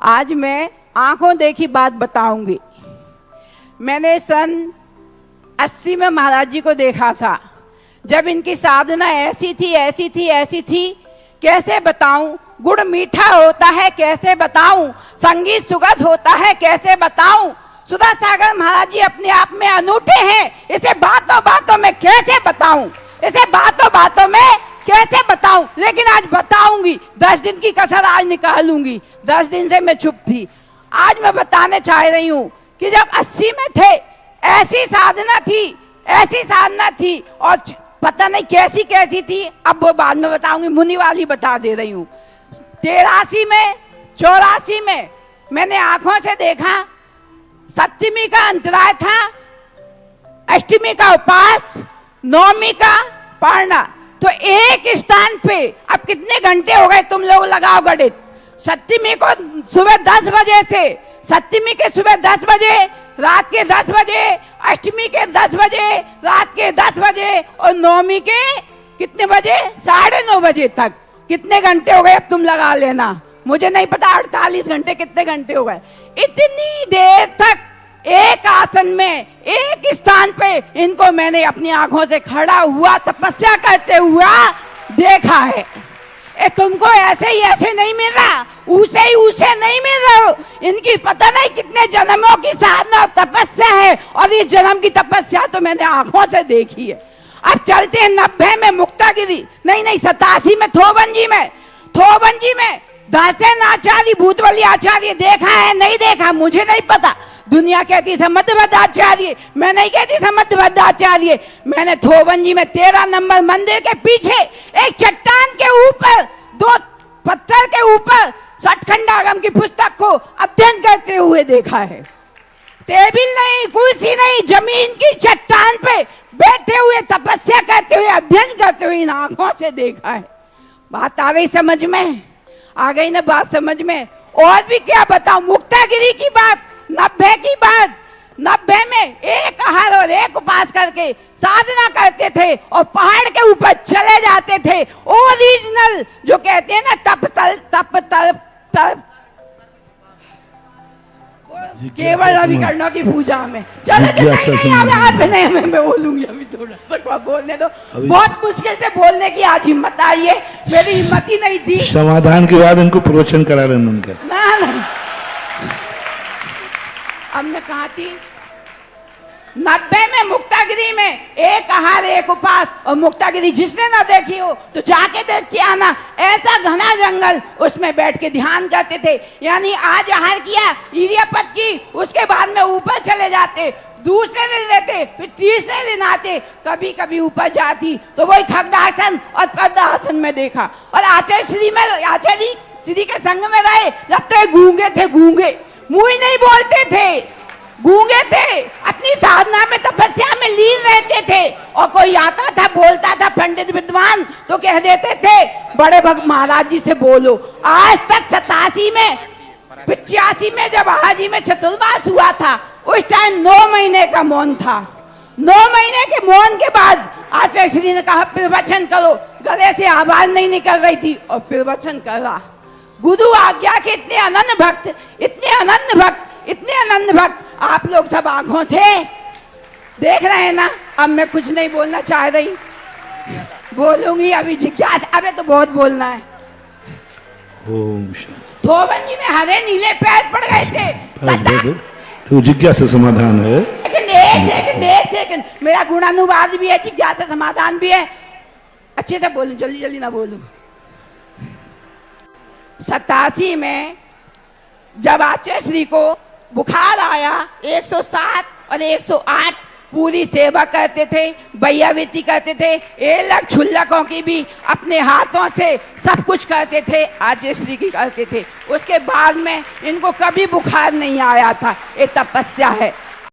आज मैं आंखों देखी बात बताऊंगी। मैंने सन 80 में महाराज जी को देखा था, जब इनकी साधना ऐसी थी, कैसे बताऊं। गुड़ मीठा होता है कैसे बताऊं, संगीत सुगध होता है कैसे बताऊं। सुधा सागर महाराज जी अपने आप में अनूठे हैं, इसे बातों बातों में कैसे बताऊं, इसे बातों बातों में कैसे बताऊं। लेकिन आज बताऊंगी, 10 दिन की कसर आज निकालूंगी। 10 दिन से मैं चुप थी, आज मैं बताने चाह रही हूं कि जब 80 में थे ऐसी साधना थी और पता नहीं कैसी थी, अब वो बाद में बताऊंगी, मुनि वाली बता दे रही हूं। 83 में 84 में मैंने आंखों से देखा, सप्तमी का अंतराय था, अष्टमी का उपास, नवमी का पारना। तो एक स्थान पे अब कितने घंटे हो गए तुम लोग लगाओ गणित। सप्तमी को सुबह 10 बजे से, सप्तमी के सुबह 10 बजे, रात के 10 बजे, अष्टमी के 10 बजे, रात के 10 बजे और नवमी के कितने बजे, 9:30 बजे तक। कितने घंटे हो गए अब तुम लगा लेना, मुझे नहीं पता 48 घंटे कितने घंटे हो गए। इतनी देर तक एक आसन में एक स्थान पे इनको मैंने अपनी आंखों से खड़ा हुआ तपस्या करते हुआ देखा है। तुमको ऐसे नहीं मिल रहा, उसे नहीं मिल रहा। इनकी पता नहीं कितने जन्मों की साधना और तपस्या है, और इस जन्म की तपस्या तो मैंने आंखों से देखी है। अब चलते हैं 90 में मुक्तागिरी, नहीं 87 में थोबंजी में दासेन आचार्य भूतवली आचार्य देखा है नहीं देखा मुझे नहीं पता। दुनिया कहती है मध्यवद आचार्य, मैं नहीं कहती था मध्यवद आचार्य। मैंने थोबंजी में 13 नंबर मंदिर के पीछे एक चट्टान के ऊपर, 2 पत्थर के ऊपर सठखंडागम की पुस्तक को अध्ययन करते हुए देखा है। टेबल नहीं, कुर्सी नहीं, जमीन की चट्टान पे बैठे हुए तपस्या करते हुए, अध्ययन करते हुए इन आंखों से देखा है। बात आ गई समझ में, आ गई ना बात समझ में। और भी क्या बताऊं, मुक्तागिरी की बात, 90 की बात। 90 में एक आहार और एक उपास करके साधना करते थे और पहाड़ के ऊपर चले जाते थे। ओरिजिनल जो कहते हैं ना तप केवल अभिकरणों की पूजा में। चलो मैं बोलूंगी, अभी थोड़ा सा बोलने दो। बहुत मुश्किल से बोलने की आज हिम्मत आई है, मेरी हिम्मत ही नहीं थी। समाधान के बाद इनको प्रवचन करा रहे उनका ना। अब मैं कहा थी 90 में मुक्तागिरी में एक आहार एक उपास। और मुक्तागिरी जिसने ना देखी हो तो जाके देख के आना, ऐसा घना जंगल, उसमें बैठ के ध्यान करते थे। यानी आज आहार किया, इरियापत की, उसके बाद में ऊपर चले जाते, दूसरे दिन रहते, फिर तीसरे दिन आते। कभी कभी ऊपर जाती तो वही खड्डासन और पद्मासन में देखा। और आचार्य श्री के संग में रहे जब तक गूंगे थे, मुंह ही नहीं बोलते थे, गूंगे थे, अपनी साधना में तपस्या में लीन रहते थे। और कोई आता था बोलता था पंडित विद्वान तो कह देते थे बड़े भक्त महाराज जी से बोलो। आज तक 87 में 85 में जब हाजी में चतुर्मास हुआ था, उस टाइम 9 महीने का मौन था। 9 महीने के मौन के बाद आचार्य श्री ने कहा प्रवचन करो। गले से आवाज नहीं निकल रही थी और प्रवचन करा। गुरु आज्ञा के इतने अनन्य भक्त आप लोग सब आंखों से देख रहे हैं ना। अब मैं कुछ नहीं बोलना चाह रही, बोलूंगी अभी जिज्ञासा। अबे तो बहुत बोलना है। थोबंजी में हरे नीले पैर पड़ गए थे, तो जिज्ञासा समाधान है। एक सेकंड, मेरा गुणानुवाद भी है, जिज्ञासा समाधान भी है। अच्छे से बोलूं, जल्दी ना बोलूं। 87 में जब आचार्य श्री को बुखार आया, 107 और 108 पूरी सेवा करते थे, बैयावृत्ति करते थे, एलक छुल्लकों की भी अपने हाथों से सब कुछ करते थे, आचार्य श्री की करते थे। उसके बाद में इनको कभी बुखार नहीं आया था। ये तपस्या है।